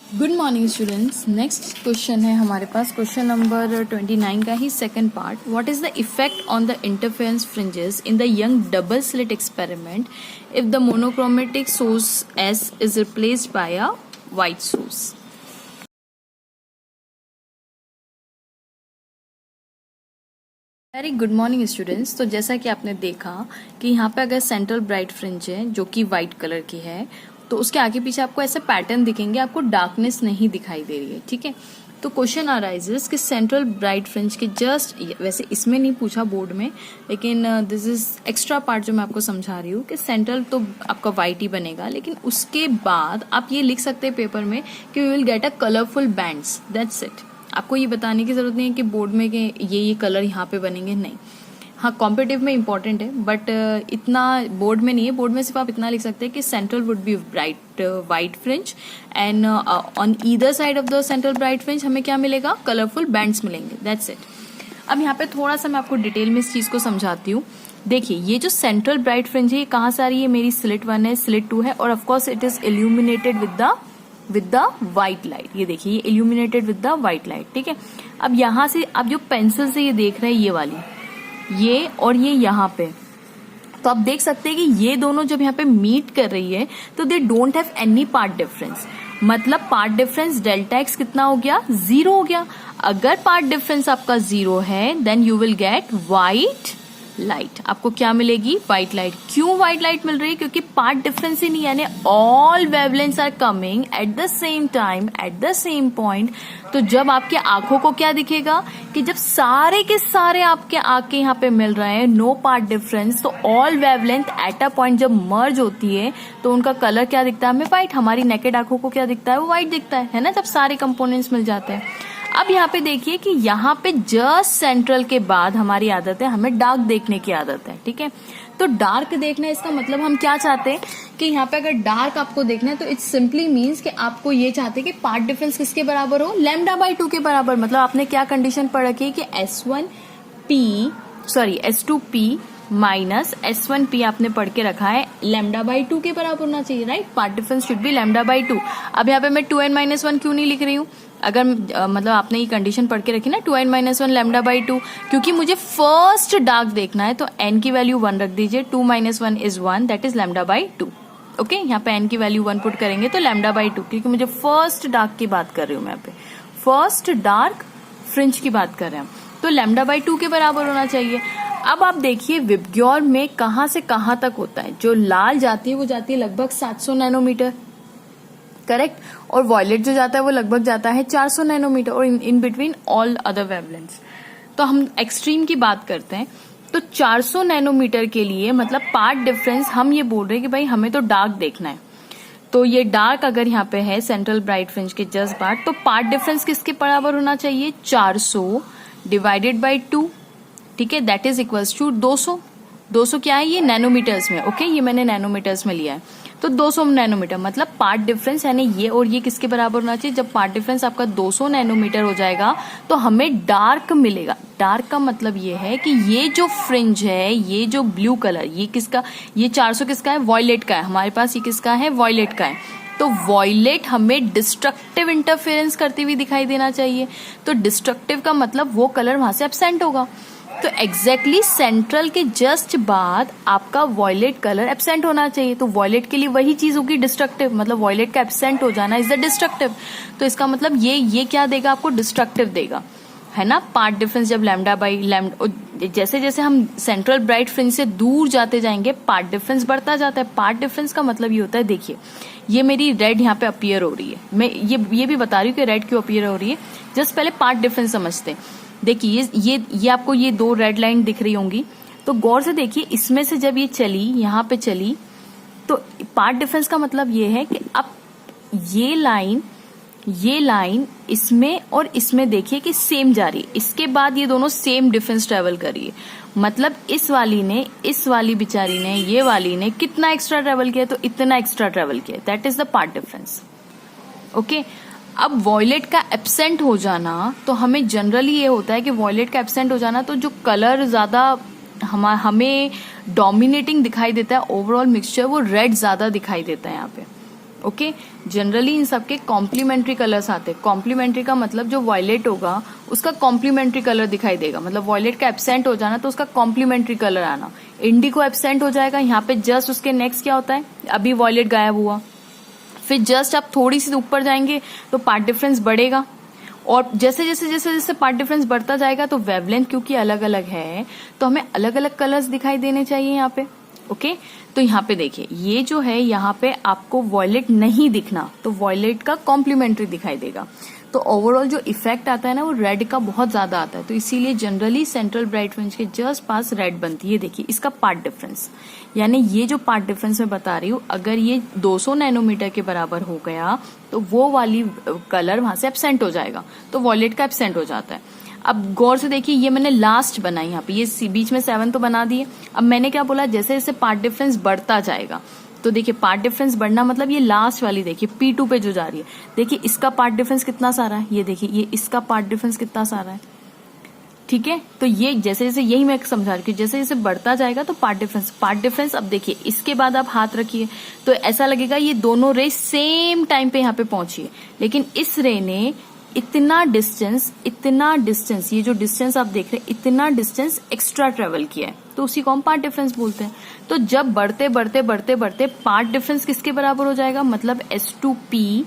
Good morning students. Next question है हमारे पास, क्वेश्चन नंबर 29 का ही second part. What is the effect on the interference fringes in the Young double slit experiment if the monochromatic source S is replaced by a white source? Very good morning students. तो जैसा कि आपने देखा कि यहाँ पे अगर central bright fringe है जो कि व्हाइट कलर की है, तो उसके आगे पीछे आपको ऐसे पैटर्न दिखेंगे, आपको डार्कनेस नहीं दिखाई दे रही है। ठीक है, तो क्वेश्चन अराइजेस कि सेंट्रल ब्राइट फ्रिंज के जस्ट, वैसे इसमें नहीं पूछा बोर्ड में, लेकिन दिस इज एक्स्ट्रा पार्ट जो मैं आपको समझा रही हूँ कि सेंट्रल तो आपका व्हाइट ही बनेगा, लेकिन उसके बाद आप ये लिख सकते हैं पेपर में कि we will get a colourful bands, that's it. आपको ये बताने की जरूरत नहीं है कि बोर्ड में कि ये कलर यहाँ पे बनेंगे, नहीं। हाँ, कॉम्पिटिटिव में इंपॉर्टेंट है, बट इतना बोर्ड में नहीं है। बोर्ड में सिर्फ आप इतना लिख सकते हैं कि central would be bright white fringe and on either side of the central bright fringe हमें क्या मिलेगा, कलरफुल बैंड्स मिलेंगे, दैट्स इट। अब यहाँ पे थोड़ा सा मैं आपको डिटेल में इस चीज को समझाती हूँ। देखिए, ये जो सेंट्रल ब्राइट फ्रिंज है ये कहाँ से आ रही है, मेरी स्लिट 1 है, स्लिट 2 है, और of course it is illuminated with the white light. ये देखिए, ये illuminated with the white light. ठीक है, अब यहाँ से आप जो पेंसिल से ये देख रहे हैं, ये वाली, ये और ये यहाँ पे, तो आप देख सकते हैं कि ये दोनों जब यहाँ पे मीट कर रही है तो they don't have any path difference. मतलब पार्ट डिफरेंस डेल्टा एक्स कितना हो गया, 0 हो गया। अगर पार्ट डिफरेंस आपका 0 है then you will get white light. आपको क्या मिलेगी, व्हाइट लाइट। क्यों व्हाइट लाइट मिल रही है, क्योंकि पार्ट डिफरेंस ही नहीं है, यानी all wavelengths are coming at the same time at the same point. तो जब आपकी आंखों को क्या दिखेगा कि जब सारे के सारे आपके आंख के यहाँ पे मिल रहे हैं, नो पार्ट डिफरेंस, तो all wavelength at a point जब मर्ज होती है तो उनका कलर क्या दिखता है हमें, व्हाइट। हमारी नेकेड आंखों को क्या दिखता है, वो व्हाइट दिखता है ना, जब सारे कंपोनेंट्स मिल जाते हैं। अब यहाँ पे देखिए कि यहाँ पे जस्ट सेंट्रल के बाद हमारी आदत है, हमें डार्क देखने की आदत है। ठीक है, तो डार्क देखना, इसका मतलब हम क्या चाहते हैं कि यहाँ पे अगर डार्क आपको देखना है तो इट सिंपली मीन्स कि आपको ये चाहते हैं कि पार्ट डिफरेंस किसके बराबर हो, λ/2 के बराबर। मतलब आपने क्या कंडीशन पढ़ रखी है कि S2P माइनस S1P आपने पढ़ के रखा है, λ/2 के बराबर होना चाहिए, right. Path difference should be λ/2। अब यहाँ पे मैं 2n-1 क्यों नहीं लिख रही हूँ, अगर मतलब आपने ये कंडीशन पढ़ के रखी ना, 2n-1 λ/2, क्योंकि मुझे फर्स्ट डार्क देखना है, तो n की वैल्यू 1 रख दीजिए, 2 - 1 इज 1, दैट इज λ/2। ओके, यहाँ पे n की वैल्यू 1 पुट करेंगे तो λ/2, क्योंकि मुझे फर्स्ट डार्क की बात कर रही हूँ मैं यहाँ पे, फर्स्ट डार्क फ्रिंज की बात कर रहे हैं, तो λ/2 के बराबर होना चाहिए। अब आप देखिए विबग्योर में कहाँ से कहाँ तक होता है, जो लाल जाती है वो जाती है लगभग 700 नैनोमीटर, करेक्ट, और वॉयलेट जो जाता है वो लगभग जाता है 400 नैनोमीटर, और in between all other wavelengths. तो हम एक्सट्रीम की बात करते हैं, तो 400 नैनोमीटर के लिए मतलब पार्ट डिफरेंस, हम ये बोल रहे हैं कि भाई हमें तो डार्क देखना है, तो ये डार्क अगर यहाँ पे है सेंट्रल ब्राइट फ्रिंज के जस्ट बाद, तो पार्ट डिफरेंस किसके बराबर होना चाहिए, 400 डिवाइडेड बाई 2। ठीक है, दैट इज इक्वल्स टू 200। 200 क्या है, ये नैनोमीटर्स में, ओके, ये मैंने नैनोमीटर्स में लिया है, तो 200 नैनोमीटर। मतलब पार्ट डिफरेंस यानी ये और ये किसके बराबर होना चाहिए, जब पार्ट डिफरेंस आपका 200 नैनोमीटर हो जाएगा तो हमें डार्क मिलेगा। डार्क का मतलब ये है कि ये जो फ्रिंज है, ये जो ब्लू कलर, ये किसका, ये 400 किसका है, वॉयलेट का है, हमारे पास ये किसका है, वॉयलेट का है। तो वॉयलेट हमें डिस्ट्रक्टिव इंटरफेरेंस करती हुई दिखाई देना चाहिए, तो डिस्ट्रक्टिव का मतलब वो कलर वहां से एब्सेंट होगा। तो एग्जैक्टली सेंट्रल के जस्ट बाद आपका वॉयलेट कलर एब्सेंट होना चाहिए, तो वॉयलेट के लिए वही चीज होगी डिस्ट्रक्टिव, मतलब वॉयलेट का एब्सेंट हो जाना इज द डिस्ट्रक्टिव। तो इसका मतलब ये क्या देगा आपको, डिस्ट्रक्टिव देगा, है ना। पार्ट डिफरेंस जब λ/λ, जैसे जैसे हम सेंट्रल ब्राइट फ्रिंज से दूर जाते जाएंगे पार्ट डिफरेंस बढ़ता जाता है। पार्ट डिफरेंस का मतलब ये होता है, देखिए ये मेरी रेड यहाँ पे अपीयर हो रही है, मैं ये भी बता रही हूँ कि रेड क्यों अपीयर हो रही है, जस्ट पहले पार्ट डिफरेंस समझते हैं। देखिए ये आपको ये 2 रेड लाइन दिख रही होंगी, तो गौर से देखिए, इसमें से जब ये चली यहाँ पे चली, तो पार्ट डिफरेंस का मतलब ये है कि अब ये लाइन इसमें और इसमें देखिए कि सेम जा रही है, इसके बाद ये दोनों सेम डिफरेंस ट्रेवल कर रही है। मतलब इस वाली बेचारी ने, ये वाली ने कितना एक्स्ट्रा ट्रेवल किया, तो इतना एक्स्ट्रा ट्रेवल किया, that is the path difference. Okay, अब वॉयलेट का एब्सेंट हो जाना, तो हमें जनरली ये होता है कि वॉयलेट का एब्सेंट हो जाना, तो जो कलर ज्यादा हमें डोमिनेटिंग दिखाई देता है ओवरऑल मिक्सचर, वो रेड ज्यादा दिखाई देता है यहाँ पे। ओके जनरली इन सबके कॉम्प्लीमेंट्री कलर्स आते हैं। कॉम्प्लीमेंट्री का मतलब जो वॉयलेट होगा उसका कॉम्प्लीमेंट्री कलर दिखाई देगा, मतलब वॉयलेट का एब्सेंट हो जाना तो उसका कॉम्प्लीमेंट्री कलर आना। इंडिगो एब्सेंट हो जाएगा, यहाँ पे जस्ट उसके नेक्स्ट क्या होता है, अभी वॉयलेट गायब हुआ, फिर जस्ट आप थोड़ी सी ऊपर जाएंगे तो पार्ट डिफरेंस बढ़ेगा, और जैसे जैसे जैसे जैसे पार्ट डिफरेंस बढ़ता जाएगा तो वेवलेंथ क्योंकि अलग अलग है तो हमें अलग अलग कलर्स दिखाई देने चाहिए यहाँ पे। ओके तो यहाँ पे देखिए ये जो है यहाँ पे आपको वॉयलेट नहीं दिखना, तो वॉयलेट का कॉम्प्लीमेंट्री दिखाई देगा। तो ओवरऑल जो इफेक्ट आता है ना वो रेड का बहुत ज्यादा आता है, तो इसीलिए जनरली सेंट्रल ब्राइट फ्रिंज के जस्ट पास रेड बनती है। देखिए इसका पार्ट डिफरेंस, यानी ये जो पार्ट डिफरेंस मैं बता रही हूँ, अगर ये 200 नैनोमीटर के बराबर हो गया तो वो वाली कलर वहां से एब्सेंट हो जाएगा, तो वॉयलेट का एब्सेंट हो जाता है। अब गौर से देखिए ये मैंने लास्ट बनाई यहाँ पे, ये बीच में 7 तो बना दिए। अब मैंने क्या बोला, जैसे जैसे पार्ट डिफरेंस बढ़ता जाएगा, तो देखिए पार्ट डिफरेंस बढ़ना मतलब ये लास्ट वाली देखिए P2 पे जो जा रही है, देखिए इसका पार्ट डिफरेंस कितना सारा है, ये देखिए ये इसका पार्ट डिफरेंस कितना सारा है। ठीक है, तो ये जैसे जैसे यही मैं समझा रही हूँ, जैसे जैसे बढ़ता जाएगा तो पार्ट डिफरेंस। अब देखिए इसके बाद आप हाथ रखिए तो ऐसा लगेगा ये दोनों रे सेम टाइम पे यहाँ पे पहुंची है, लेकिन इस रे ने इतना डिस्टेंस, ये जो डिस्टेंस आप देख रहे हैं इतना डिस्टेंस एक्स्ट्रा ट्रेवल किया है, तो उसी को हम पार्ट डिफरेंस बोलते हैं। तो जब बढ़ते बढ़ते बढ़ते बढ़ते पार्ट डिफरेंस किसके बराबर हो जाएगा, मतलब S2P,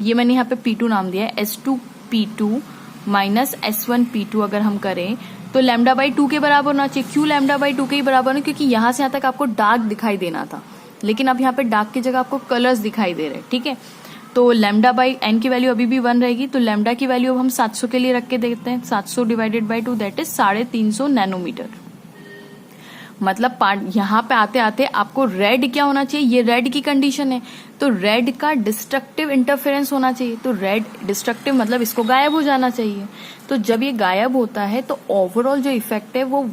ये मैंने यहाँ पे P2 नाम दिया है, S2P2 माइनस S1P2 अगर हम करें तो λ/2 के बराबर होना चाहिए। क्यों λ/2 के ही बराबर है, क्योंकि यहां से यहां तक आपको डार्क दिखाई देना था, लेकिन अब यहाँ पे डार्क की जगह आपको कलर्स दिखाई दे रहे हैं। ठीक है, तो λ/n की वैल्यू अभी भी 1 रहेगी, तो लैम्डा की वैल्यू अब हम 700 के लिए रख के देखते हैं। 700 divided by 2 that is 350 nanometre. मतलब पार्ट यहाँ पे आते आते आपको रेड क्या होना चाहिए, ये रेड की कंडीशन है, तो रेड का डिस्ट्रक्टिव इंटरफेरेंस होना चाहिए। तो रेड डिस्ट्रक्टिव मतलब इसको गायब हो जाना चाहिए। तो जब ये गायब होता है तो ओवरऑल जो इफेक्ट है वो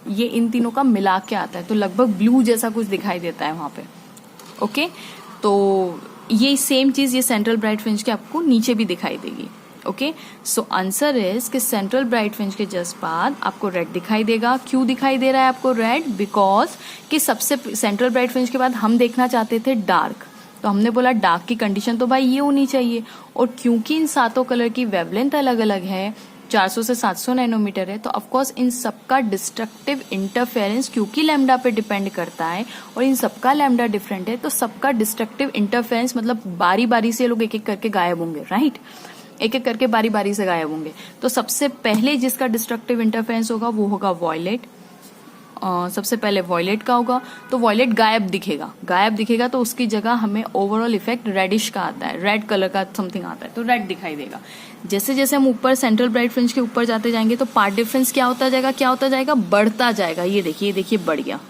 ये इन तीनों का मिला के आता है, तो लगभग ब्लू जैसा कुछ दिखाई देता है वहां पे। ओके, तो ये सेम चीज ये सेंट्रल ब्राइट फ्रिंज के आपको नीचे भी दिखाई देगी। ओके, सो आंसर इज कि सेंट्रल ब्राइट फ्रिंज के जस्ट बाद आपको रेड दिखाई देगा। क्यों दिखाई दे रहा है आपको रेड, बिकॉज कि सबसे सेंट्रल ब्राइट फ्रिंज के बाद हम देखना चाहते थे डार्क, तो हमने बोला डार्क की कंडीशन तो भाई ये होनी चाहिए, और क्योंकि इन सातों कलर की वेवलेंथ अलग अलग है, 400 से 700 नैनोमीटर है, तो ऑफकोर्स इन सबका डिस्ट्रक्टिव इंटरफेरेंस क्योंकि लैम्डा पे डिपेंड करता है और इन सबका लैम्डा डिफरेंट है, तो सबका डिस्ट्रक्टिव इंटरफेरेंस मतलब बारी बारी से लोग एक एक करके गायब होंगे, राइट, एक एक करके बारी बारी से गायब होंगे। तो सबसे पहले जिसका डिस्ट्रक्टिव इंटरफेरेंस होगा वो होगा वॉयलेट, सबसे पहले वॉयलेट का होगा, तो वॉयलेट गायब दिखेगा तो उसकी जगह हमें ओवरऑल इफेक्ट रेडिश का आता है, रेड कलर का समथिंग आता है, तो रेड दिखाई देगा। जैसे जैसे हम ऊपर सेंट्रल ब्राइट फ्रिंज के ऊपर जाते जाएंगे तो पार्ट डिफरेंस क्या होता जाएगा, बढ़ता जाएगा। ये देखिए बढ़ गया।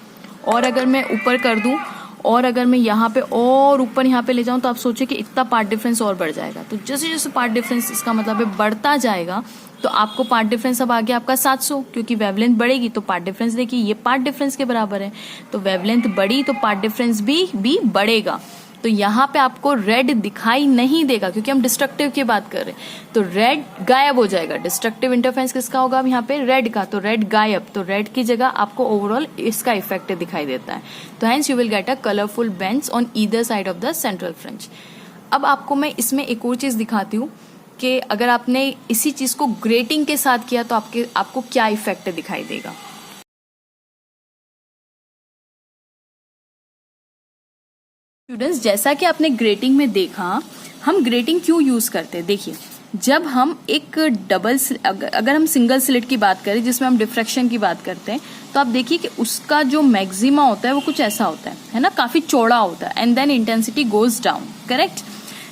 और अगर मैं ऊपर कर दूं और अगर मैं यहाँ पे और ऊपर यहाँ पे ले जाऊं तो आप सोचिए कि इतना पार्ट डिफरेंस और बढ़ जाएगा। तो जैसे जैसे पार्ट डिफरेंस इसका मतलब है बढ़ता जाएगा, तो आपको पार्ट डिफरेंस अब आ गया आपका 700, क्योंकि वेवलेंथ बढ़ेगी तो पार्ट डिफरेंस देखिए ये पार्ट डिफरेंस के बराबर है, तो वेवलेंथ बढ़ी तो पार्ट डिफरेंस भी बढ़ेगा। तो यहाँ पे आपको रेड दिखाई नहीं देगा क्योंकि हम डिस्ट्रक्टिव की बात कर रहे हैं, तो रेड गायब हो जाएगा। डिस्ट्रक्टिव इंटरफेरेंस किसका होगा अब यहाँ पे, रेड का, तो रेड गायब, तो रेड की जगह आपको ओवरऑल इसका इफेक्ट दिखाई देता है। तो hence you will get a colourful bands on either side of the central fringe. अब आपको मैं इसमें एक और चीज दिखाती हूँ कि अगर आपने इसी चीज को ग्रेटिंग के साथ किया तो आपको क्या इफेक्ट दिखाई देगा। स्टूडेंट्स, जैसा कि आपने ग्रेटिंग में देखा, हम ग्रेटिंग क्यों यूज करते हैं, देखिए जब हम एक अगर हम सिंगल स्लिट की बात करें जिसमें हम डिफ्रैक्शन की बात करते हैं, तो आप देखिए कि उसका जो मैक्सिमा होता है वो कुछ ऐसा होता है ना, काफी चौड़ा होता है, and then intensity goes down, correct.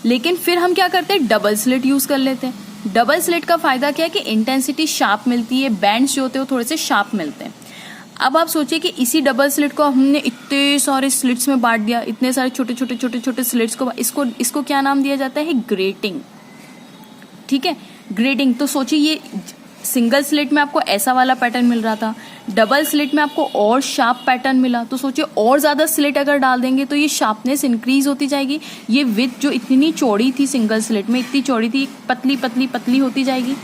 लेकिन फिर हम क्या करते हैं, डबल स्लिट यूज कर लेते हैं। डबल स्लिट का फायदा क्या है कि इंटेंसिटी शार्प मिलती है, बैंड्स जो होते हैं वो थोड़े से शार्प मिलते हैं। अब आप सोचिए कि इसी डबल स्लिट को हमने इतने सारे स्लिट्स में बांट दिया, इतने सारे छोटे छोटे स्लिट्स को, इसको क्या नाम दिया जाता है, ग्रेटिंग। ठीक है, ग्रेटिंग। तो सोचिए ये सिंगल स्लिट में आपको ऐसा वाला पैटर्न मिल रहा था, डबल स्लिट में आपको और शार्प पैटर्न मिला, तो सोचिए और ज्यादा स्लिट अगर डाल देंगे तो ये शार्पनेस इंक्रीज होती जाएगी, ये विड्थ जो इतनी चौड़ी थी सिंगल स्लिट में, इतनी चौड़ी थी, पतली पतली पतली होती जाएगी,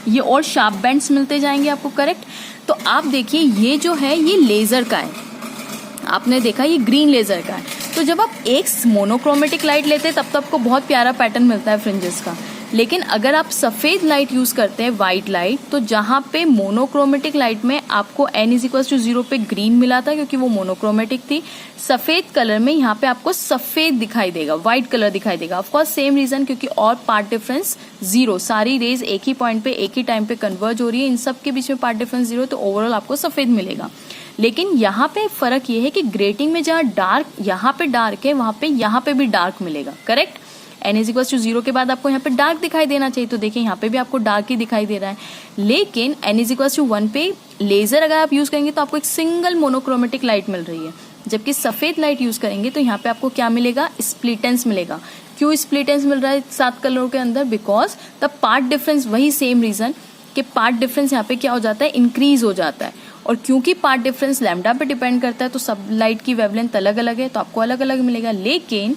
ये और शार्प बैंड्स मिलते जाएंगे आपको, करेक्ट। तो आप देखिए ये जो है ये लेजर का है, आपने देखा ये ग्रीन लेजर का है, तो जब आप एक मोनोक्रोमेटिक लाइट लेते हैं तब तो आपको बहुत प्यारा पैटर्न मिलता है फ्रिंजेस का, लेकिन अगर आप सफ़ेद लाइट यूज़ करते हैं, वाइट लाइट, तो जहाँ पे मोनोक्रोमेटिक लाइट में आपको n=0 पे ग्रीन मिला था क्योंकि वो मोनोक्रोमेटिक थी, सफ़ेद कलर में यहाँ पे आपको सफ़ेद दिखाई देगा, वाइट कलर दिखाई देगा। ऑफकोर्स सेम रीज़न, क्योंकि और पार्ट डिफरेंस 0, सारी रेज एक ही पॉइंट पे एक ही टाइम पे कन्वर्ज हो रही है, इन सब के बीच में पार्ट डिफरेंस 0, तो ओवरऑल आपको सफ़ेद मिलेगा। लेकिन यहाँ पे फ़र्क ये है कि ग्रेटिंग में जहाँ डार्क, यहाँ पे डार्क है, वहाँ पे यहाँ पे भी डार्क मिलेगा, करेक्ट। n=0 के बाद आपको यहाँ पे डार्क दिखाई देना चाहिए, तो देखिए यहाँ पे भी आपको डार्क ही दिखाई दे रहा है। लेकिन n=1 पे लेजर अगर आप यूज करेंगे तो आपको एक सिंगल मोनोक्रोमेटिक लाइट मिल रही है, जबकि सफेद लाइट यूज करेंगे तो यहाँ पे आपको क्या मिलेगा, स्प्लिटेंस मिलेगा। क्यों स्प्लिटेंस मिल रहा है 7 कलरों के अंदर? बिकॉज द पार्ट डिफरेंस, वही सेम रीजन कि पार्ट डिफरेंस यहाँ पे क्या हो जाता है, इंक्रीज हो जाता है। और क्योंकि पार्ट डिफरेंस लैम्डा पे डिपेंड करता है तो सब लाइट की वेवलेंथ अलग अलग है, तो आपको अलग अलग मिलेगा। लेकिन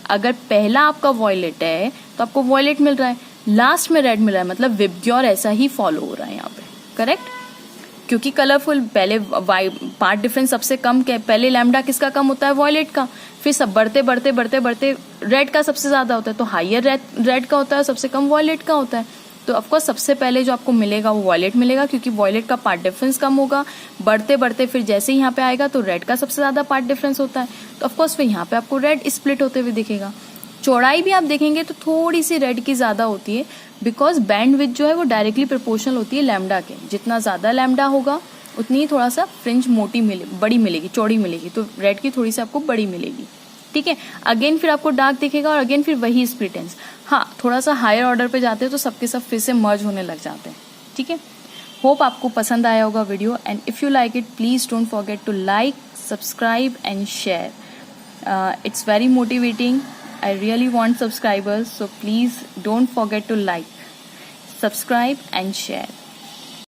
अगर पहला आपका वॉयलेट है तो आपको वॉयलेट मिल रहा है, लास्ट में रेड मिल रहा है, मतलब विबग्योर ऐसा ही फॉलो हो रहा है यहाँ पे, करेक्ट। क्योंकि कलरफुल, पहले पार्ट डिफरेंस सबसे कम, पहले लैम्डा किसका कम होता है, वॉयलेट का, फिर सब बढ़ते बढ़ते बढ़ते बढ़ते रेड का सबसे ज्यादा होता है, तो हाइयर रेड का होता है, सबसे कम वॉयलेट का होता है। तो ऑफकोर्स सबसे पहले जो आपको मिलेगा वो वॉयलेट मिलेगा, क्योंकि वॉयलेट का पार्ट डिफरेंस कम होगा, बढ़ते बढ़ते फिर जैसे ही यहाँ पे आएगा तो रेड का सबसे ज्यादा पार्ट डिफरेंस होता है, तो ऑफकोर्स फिर यहाँ पे आपको रेड स्प्लिट होते हुए दिखेगा। चौड़ाई भी आप देखेंगे तो थोड़ी सी रेड की ज्यादा होती है, बिकॉज बैंड विड्थ जो है वो डायरेक्टली प्रोपोर्शनल होती है लैम्डा के, जितना ज्यादा लैम्डा होगा उतनी ही थोड़ा सा फ्रिंज मोटी बड़ी मिलेगी, चौड़ी मिलेगी, तो रेड की थोड़ी सी आपको बड़ी मिलेगी, ठीक है। अगेन फिर आपको डार्क दिखेगा और अगेन फिर वही स्प्लिटेंस। हाँ, थोड़ा सा हायर ऑर्डर पे जाते हैं तो सबके सब फिर से मर्ज होने लग जाते हैं, ठीक है। होप आपको पसंद आया होगा video, and if you like it please don't forget to like, subscribe and share. It's very motivating, I really want subscribers, so please don't forget to like, subscribe and share.